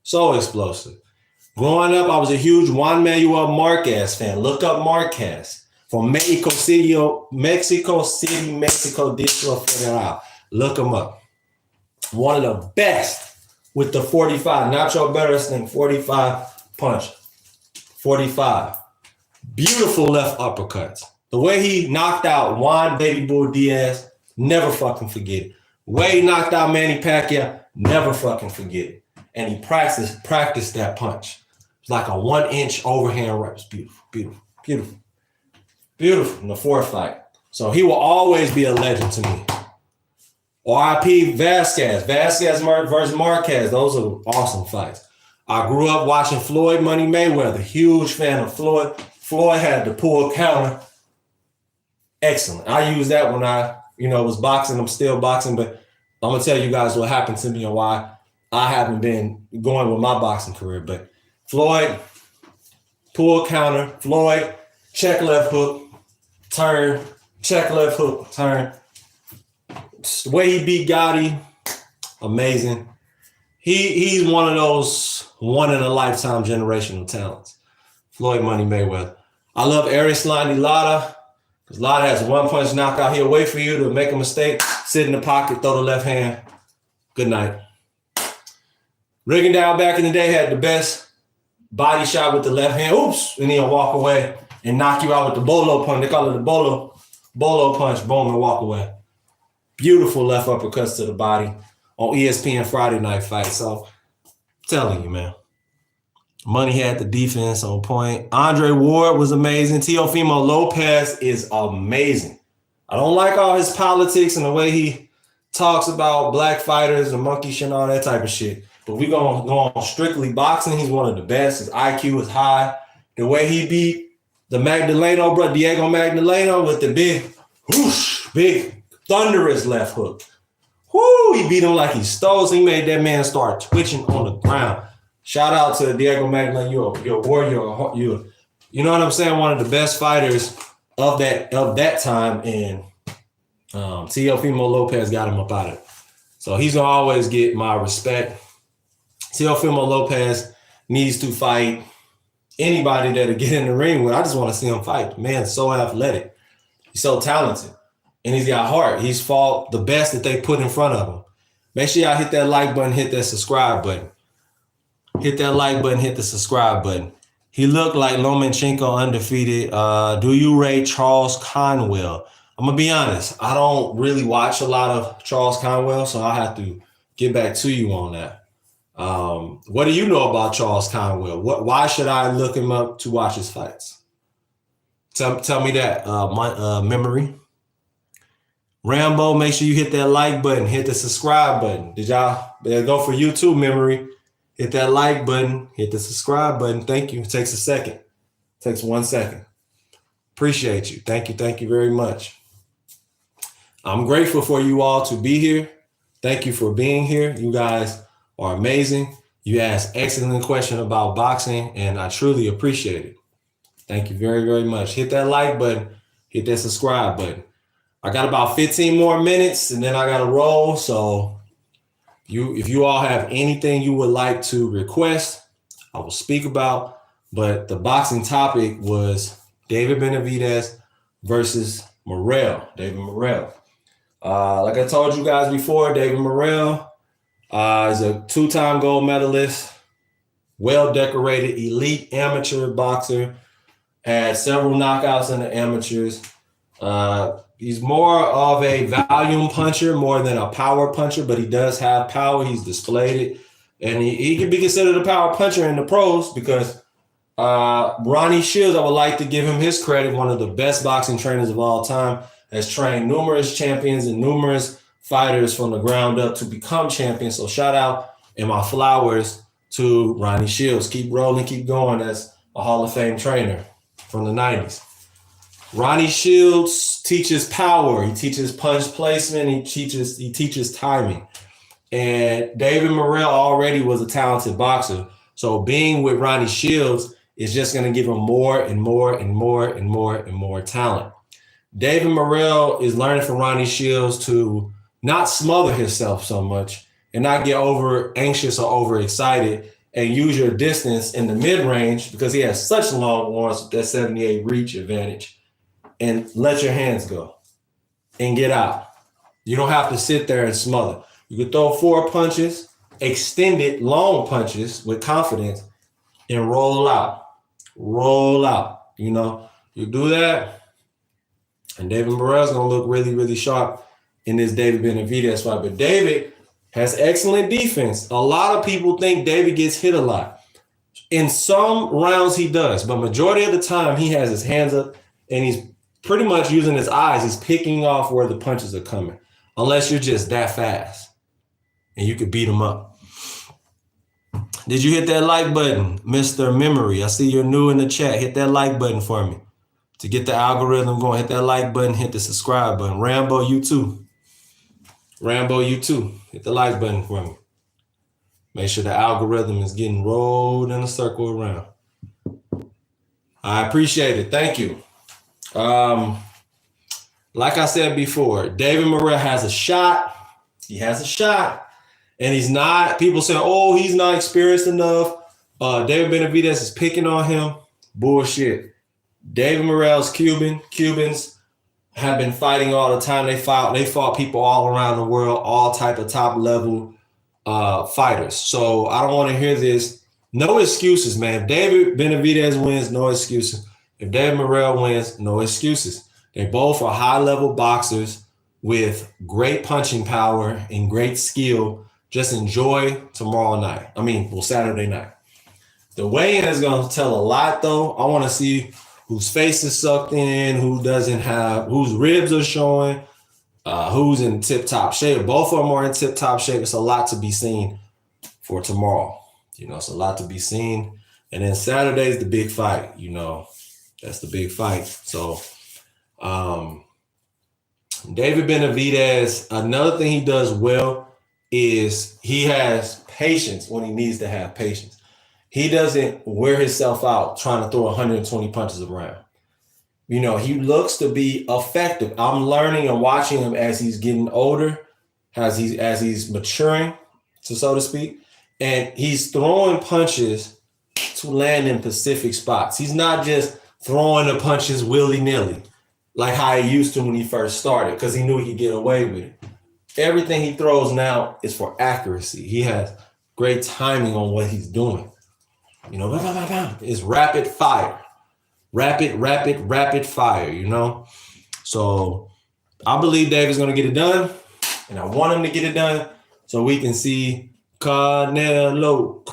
so explosive. Growing up, I was a huge Juan Manuel Marquez fan. Look up Marquez from Mexico City, Mexico, Distrito Federal. Look him up. One of the best with the 45. Nacho Beres thing, 45 punch. 45. Beautiful left uppercuts. The way he knocked out Juan Baby Bull Diaz, never fucking forget it. The way he knocked out Manny Pacquiao, never fucking forget it. And he practiced that punch. It's like a 1-inch overhand right. It's beautiful, beautiful, beautiful, beautiful in the fourth fight. So he will always be a legend to me. R.I.P. Vasquez versus Marquez. Those are awesome fights. I grew up watching Floyd Money Mayweather. Huge fan of Floyd. Floyd had the pull counter. Excellent. I used that when I, was boxing. I'm still boxing, but I'm going to tell you guys what happened to me and why I haven't been going with my boxing career. But Floyd, pull counter. Floyd, check left hook, turn, check left hook, turn. The way he beat Gotti, amazing. He's one of those one-in-a-lifetime generational talents. Floyd Money Mayweather. I love Erislandy Lara. Because Lara has a one-punch knockout. He'll wait for you to make a mistake, sit in the pocket, throw the left hand. Good night. Rigondeaux back in the day had the best body shot with the left hand. Oops. And he'll walk away and knock you out with the bolo punch. They call it the bolo punch. Boom, and walk away. Beautiful left uppercuts to the body on ESPN Friday Night Fight. So, I'm telling you, man. Money had the defense on point. Andre Ward was amazing. Teofimo Lopez is amazing. I don't like all his politics and the way he talks about black fighters and monkey shit and all that type of shit. But we're going to go on strictly boxing. He's one of the best. His IQ is high. The way he beat the Magdaleno, bro, Diego Magdaleno with the big thunderous left hook. Whoo, he beat him like he stole. So he made that man start twitching on the ground. Shout out to Diego Magdaleno. You're a warrior. You know what I'm saying? One of the best fighters of that time. And Teofimo Lopez got him up out of it. So he's going to always get my respect. Teofimo Lopez needs to fight anybody that'll get in the ring with. I just want to see him fight. The man's so athletic. He's so talented. And he's got heart. He's fought the best that they put in front of him. Make sure y'all hit that like button, hit that subscribe button. Hit that like button, hit the subscribe button. He looked like Lomachenko undefeated. Do you rate Charles Conwell? I'm going to be honest. I don't really watch a lot of Charles Conwell, so I'll have to get back to you on that. What do you know about Charles Conwell? Why should I look him up to watch his fights? Tell me that, memory. Rambo, make sure you hit that like button, hit the subscribe button. Did y'all go for YouTube, memory? Hit that like button, hit the subscribe button. Thank you. It takes a second. It takes 1 second. Appreciate you. Thank you. Thank you very much. I'm grateful for you all to be here. Thank you for being here. You guys are amazing. You asked excellent question about boxing, and I truly appreciate it. Thank you very, very much. Hit that like button. Hit that subscribe button. I got about 15 more minutes, and then I got to roll. So if you all have anything you would like to request, I will speak about. But the boxing topic was David Benavidez versus Morrell. David Morrell. Like I told you guys before, David Morrell is a two-time gold medalist, well-decorated, elite amateur boxer, had several knockouts in the amateurs. He's more of a volume puncher more than a power puncher, but he does have power. He's displayed it. And he can be considered a power puncher in the pros because Ronnie Shields, I would like to give him his credit, one of the best boxing trainers of all time, has trained numerous champions and numerous fighters from the ground up to become champions. So shout out and my flowers to Ronnie Shields. Keep rolling, keep going. That's a Hall of Fame trainer from the 90s. Ronnie Shields teaches power. He teaches punch placement. He teaches timing. And David Morrell already was a talented boxer. So being with Ronnie Shields is just going to give him more and more and more and more and more talent. David Morrell is learning from Ronnie Shields to not smother himself so much and not get over anxious or overexcited and use your distance in the mid-range because he has such long arms with that 78 reach advantage. And let your hands go and get out. You don't have to sit there and smother. You can throw 4 punches, extended long punches with confidence, and roll out. Roll out. You know, you do that, and David Morrell's going to look really, really sharp in this David Benavidez fight. But David has excellent defense. A lot of people think David gets hit a lot. In some rounds, he does. But majority of the time, he has his hands up, and he's pretty much using his eyes. He's picking off where the punches are coming, unless you're just that fast and you could beat him up. Did you hit that like button, Mr. Memory? I see you're new in the chat. Hit that like button for me to get the algorithm going. Hit that like button, hit the subscribe button. Rambo, you too. Rambo, you too. Hit the like button for me. Make sure the algorithm is getting rolled in a circle around. I appreciate it. Thank you. Like I said before, David Morrell has a shot. He has a shot. And he's not, people say, oh, he's not experienced enough. David Benavidez is picking on him. Bullshit. David Morrell's Cuban. Cubans have been fighting all the time. They fought people all around the world, all type of top level fighters. So I don't want to hear this. No excuses, man. If David Benavidez wins, no excuses. If David Morrell wins, no excuses. They both are high-level boxers with great punching power and great skill. Just enjoy tomorrow night. Saturday night. The weigh-in is going to tell a lot, though. I want to see whose face is sucked in, whose ribs are showing, who's in tip-top shape. Both of them are in tip-top shape. It's a lot to be seen for tomorrow. You know, it's a lot to be seen. And then Saturday's the big fight, you know. That's the big fight. So, David Benavidez, another thing he does well is he has patience when he needs to have patience. He doesn't wear himself out trying to throw 120 punches around. You know, he looks to be effective. I'm learning and watching him as he's getting older, as he's maturing, so to speak, and he's throwing punches to land in specific spots. He's not just throwing the punches willy-nilly like how he used to when he first started because he knew he could get away with it. Everything he throws now is for accuracy. He has great timing on what he's doing. You know, it's rapid fire. Rapid fire, you know? So I believe David's going to get it done, and I want him to get it done so we can see Canelo.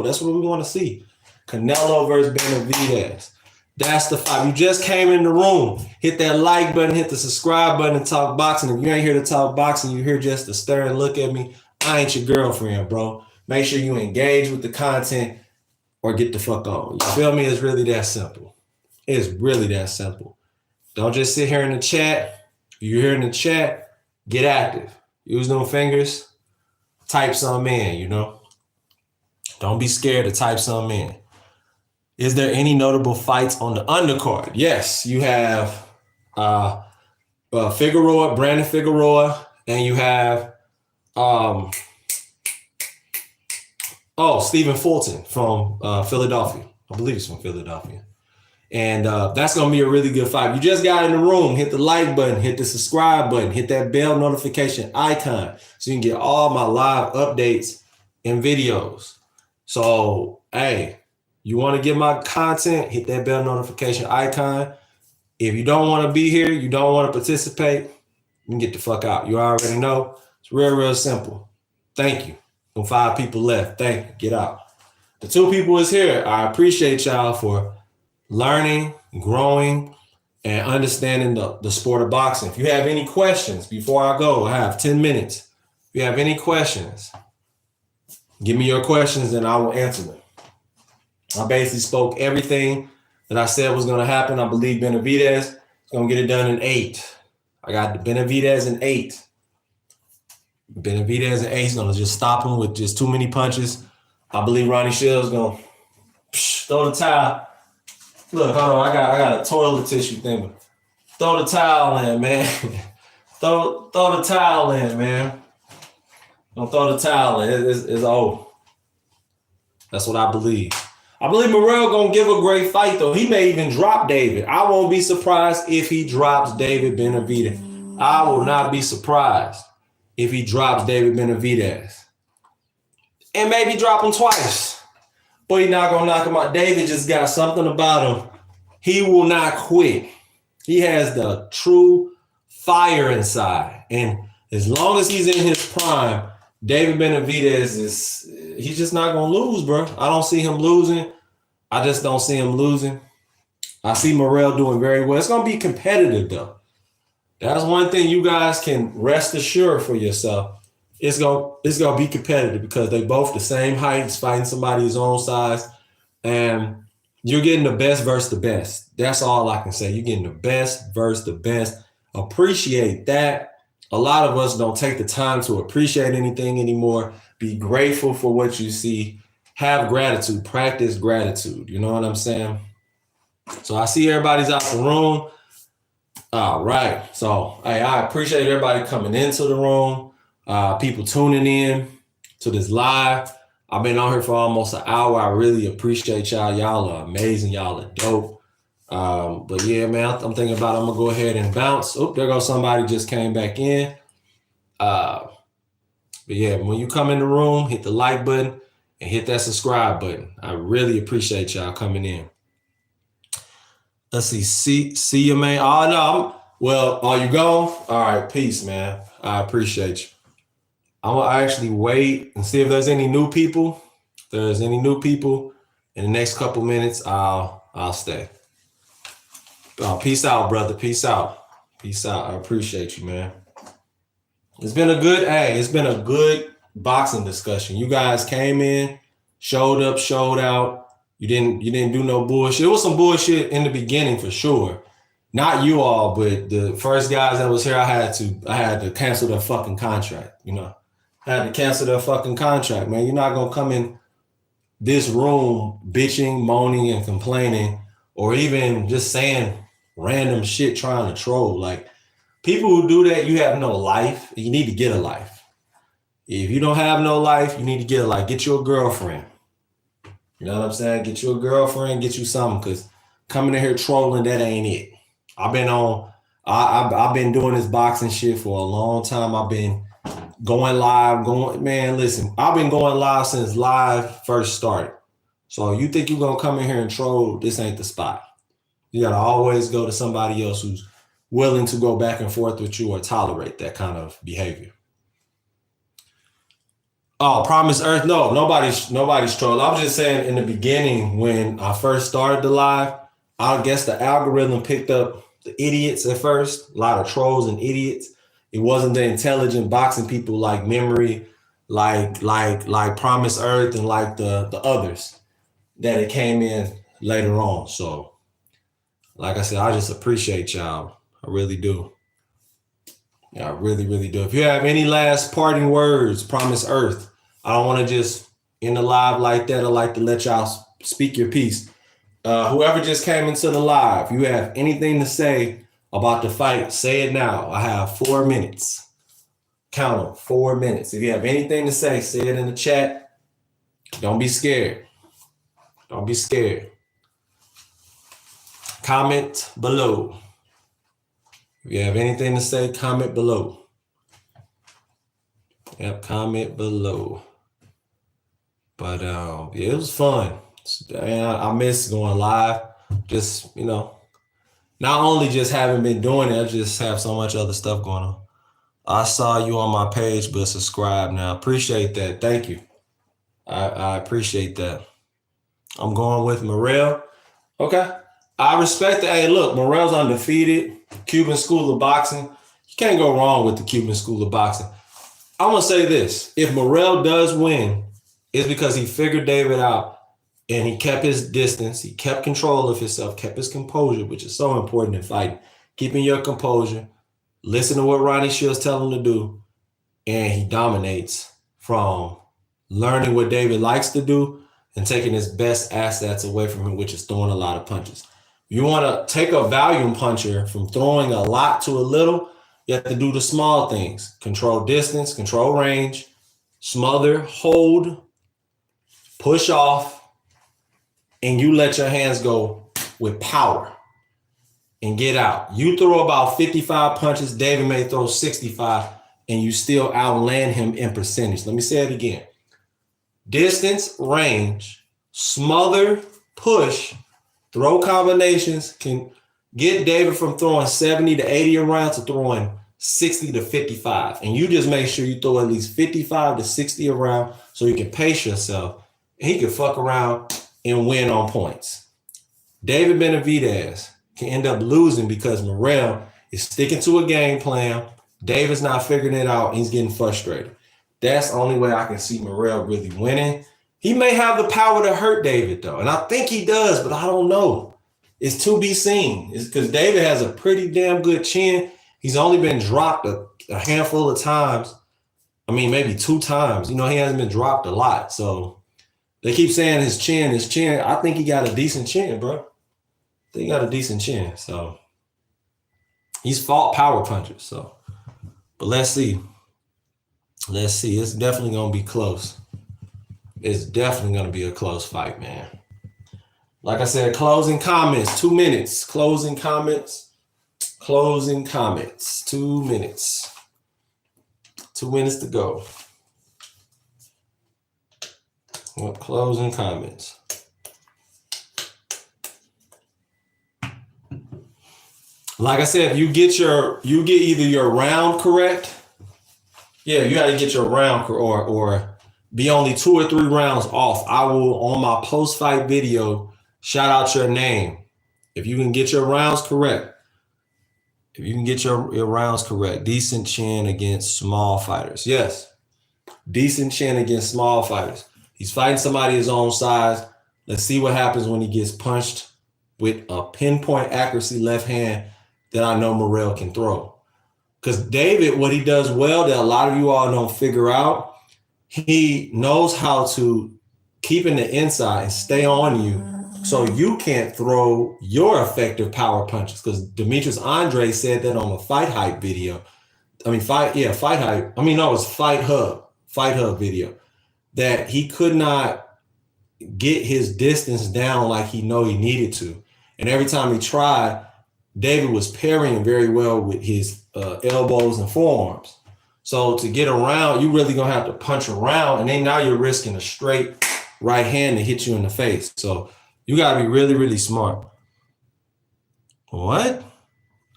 That's what we want to see. Canelo versus Benavidez. That's the fight. You just came in the room. Hit that like button, hit the subscribe button, and talk boxing. If you ain't here to talk boxing, you're here just to stare and look at me. I ain't your girlfriend, bro. Make sure you engage with the content. or get the fuck on. You feel me? It's really that simple. It's really that simple. Don't just sit here in the chat. If you're here in the chat, get active. Use them fingers. Type some in, you know. Don't be scared to type some in. Is there any notable fights on the undercard? Yes, you have Figueroa, Brandon Figueroa, and you have Stephen Fulton from Philadelphia. I believe he's from Philadelphia. And that's going to be a really good fight. You just got in the room, hit the like button, hit the subscribe button, hit that bell notification icon so you can get all my live updates and videos. So, hey, you want to get my content, hit that bell notification icon. If you don't want to be here, you don't want to participate, you can get the fuck out. You already know. It's real, real simple. Thank you. 5 people left. Thank you. Get out. The 2 people is here. I appreciate y'all for learning, growing, and understanding the sport of boxing. If you have any questions before I go, I have 10 minutes. If you have any questions, give me your questions and I will answer them. I basically spoke everything that I said was going to happen. I believe Benavidez is going to get it done in 8. I got the Benavidez in 8. Benavidez in 8 is going to just stop him with just too many punches. I believe Ronnie Shields is going to throw the towel. Look, hold on, I got a toilet tissue thing. Throw the towel in, man. throw the towel in, man. Don't throw the towel in. It's old. That's what I believe. I believe Morrell gonna give a great fight, though. He may even drop David. I won't be surprised if he drops David Benavidez. I will not be surprised if he drops David Benavidez. And maybe drop him twice. But he's not gonna knock him out. David just got something about him. He will not quit. He has the true fire inside. And as long as he's in his prime, David Benavidez he's just not gonna lose, bro. I don't see him losing. I just don't see him losing. I see Morrell doing very well. It's gonna be competitive though. That's one thing you guys can rest assured for yourself. It's gonna be competitive because they both the same heights, fighting somebody his own size, and you're getting the best versus the best. That's all I can say. You're getting the best versus the best. Appreciate that. A lot of us don't take the time to appreciate anything anymore. Be grateful for what you see. Have gratitude. Practice gratitude. You know what I'm saying? So I see everybody's out the room. All right. So hey, I appreciate everybody coming into the room. People tuning in to this live. I've been on here for almost an hour. I really appreciate y'all. Y'all are amazing. Y'all are dope. But yeah, man, I'm thinking about I'm gonna go ahead and bounce. Oh, there goes somebody just came back in. But yeah, when you come in the room, hit the like button and hit that subscribe button. I really appreciate y'all coming in. Let's see you, man. Oh no, are you gone? All right, peace, man. I appreciate you. I'm gonna actually wait and see if there's any new people. If there's any new people in the next couple minutes, I'll stay. Peace out, brother. Peace out. Peace out. I appreciate you, man. It's been a good boxing discussion. You guys came in, showed up, showed out. You didn't do no bullshit. It was some bullshit in the beginning for sure. Not you all, but the first guys that was here, I had to cancel their fucking contract, you know. I had to cancel their fucking contract, man. You're not gonna come in this room bitching, moaning, and complaining, or even just saying random shit trying to troll. Like, people who do that, you have no life. You need to get a life. If you don't have no life, you need to get a life. Get you a girlfriend. You know what I'm saying? Get you a girlfriend, get you something, because coming in here trolling, that ain't it. I've been doing this boxing shit for a long time. I've been going live, listen, I've been going live since live first started. So you think you're gonna come in here and troll, this ain't the spot. You gotta always go to somebody else who's willing to go back and forth with you or tolerate that kind of behavior. Oh, Promise Earth, no, nobody's trolling. I was just saying in the beginning when I first started the live, I guess the algorithm picked up the idiots at first, a lot of trolls and idiots. It wasn't the intelligent boxing people like Memory, like Promise Earth, and like the others. that it came in later on. So, like I said, I just appreciate y'all. I really do. Yeah, I really, really do. If you have any last parting words, Promise Earth. I don't want to just end the live like that. I like to let y'all speak your piece. Whoever just came into the live, you have anything to say about the fight, say it now. I have 4 minutes. Count them, 4 minutes. If you have anything to say it in the chat. Don't be scared. Don't be scared. Comment below. If you have anything to say, comment below. Yep, comment below. But yeah, it was fun. I miss going live. Just, not only just having been doing it, I just have so much other stuff going on. I saw you on my page, but subscribe now. Appreciate that. Thank you. I appreciate that. I'm going with Morrell. Okay. I respect it. Hey, look, Morrell's undefeated. Cuban School of Boxing. You can't go wrong with the Cuban School of Boxing. I'm going to say this. If Morrell does win, it's because he figured David out and he kept his distance. He kept control of himself, kept his composure, which is so important in fighting. Keeping your composure. Listen to what Ronnie Shields tell him to do. And he dominates from learning what David likes to do and taking his best assets away from him, which is throwing a lot of punches. You want to take a volume puncher from throwing a lot to a little, you have to do the small things. Control distance, control range, smother, hold, push off, and you let your hands go with power and get out. You throw about 55 punches, David may throw 65, and you still outland him in percentage. Let me say it again. Distance, range, smother, push, throw combinations can get David from throwing 70 to 80 a round to throwing 60 to 55. And you just make sure you throw at least 55 to 60 a round so you can pace yourself. And he can fuck around and win on points. David Benavidez can end up losing because Morrell is sticking to a game plan. David's not figuring it out. And he's getting frustrated. That's the only way I can see Morrell really winning. He may have the power to hurt David, though. And I think he does, but I don't know. It's to be seen. It's because David has a pretty damn good chin. He's only been dropped a handful of times. I mean, maybe 2 times. He hasn't been dropped a lot. So they keep saying his chin. I think he got a decent chin, bro. I think he got a decent chin. So he's fought power punchers. So, but let's see. Let's see. It's definitely going to be close. It's definitely going to be a close fight, man. Like I said, closing comments, 2 minutes. Closing comments. 2 minutes. 2 minutes to go. Well, closing comments. Like I said, if you get either your round correct. Yeah, you got to get your round or be only 2 or 3 rounds off. I will, on my post-fight video, shout out your name. If you can get your rounds correct. Decent chin against small fighters. Yes. Decent chin against small fighters. He's fighting somebody his own size. Let's see what happens when he gets punched with a pinpoint accuracy left hand that I know Morrell can throw. Because David, what he does well that a lot of you all don't figure out, he knows how to keep in the inside and stay on you so you can't throw your effective power punches. Because Demetrius Andre said that on a Fight Hype video. Fight Hub video, that he could not get his distance down like he needed to. And every time he tried, David was parrying very well with his elbows and forearms. So to get around, you really gonna have to punch around, and then now you're risking a straight right hand to hit you in the face. So you gotta be really, really smart. What?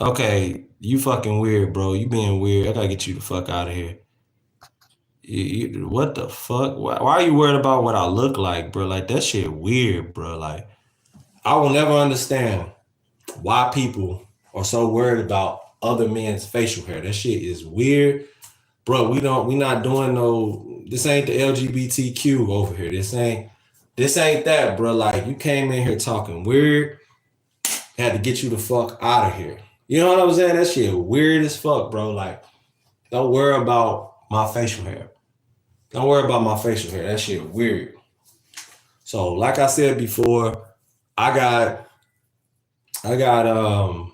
Okay, you fucking weird, bro. You being weird. I gotta get you the fuck out of here. What the fuck? Why are you worried about what I look like, bro? Like, that shit weird, bro. Like, I will never understand why people are so worried about other men's facial hair. That shit is weird. Bro, we not doing this ain't the LGBTQ over here. This ain't This ain't that, bro. Like, you came in here talking weird. Had to get you the fuck out of here. You know what I'm saying? That shit weird as fuck, bro. Like, don't worry about my facial hair. Don't worry about my facial hair. That shit weird. So, like I said before, I got David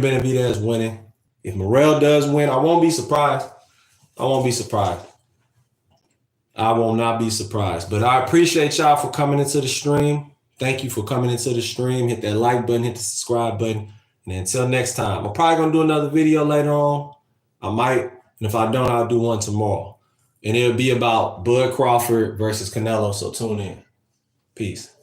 Benavidez winning. If Morrell does win, I won't be surprised. I won't be surprised. I will not be surprised. But I appreciate y'all for coming into the stream. Thank you for coming into the stream. Hit that like button, hit the subscribe button. And until next time, I'm probably going to do another video later on. I might. And if I don't, I'll do one tomorrow. And it'll be about Bud Crawford versus Canelo. So tune in. Peace.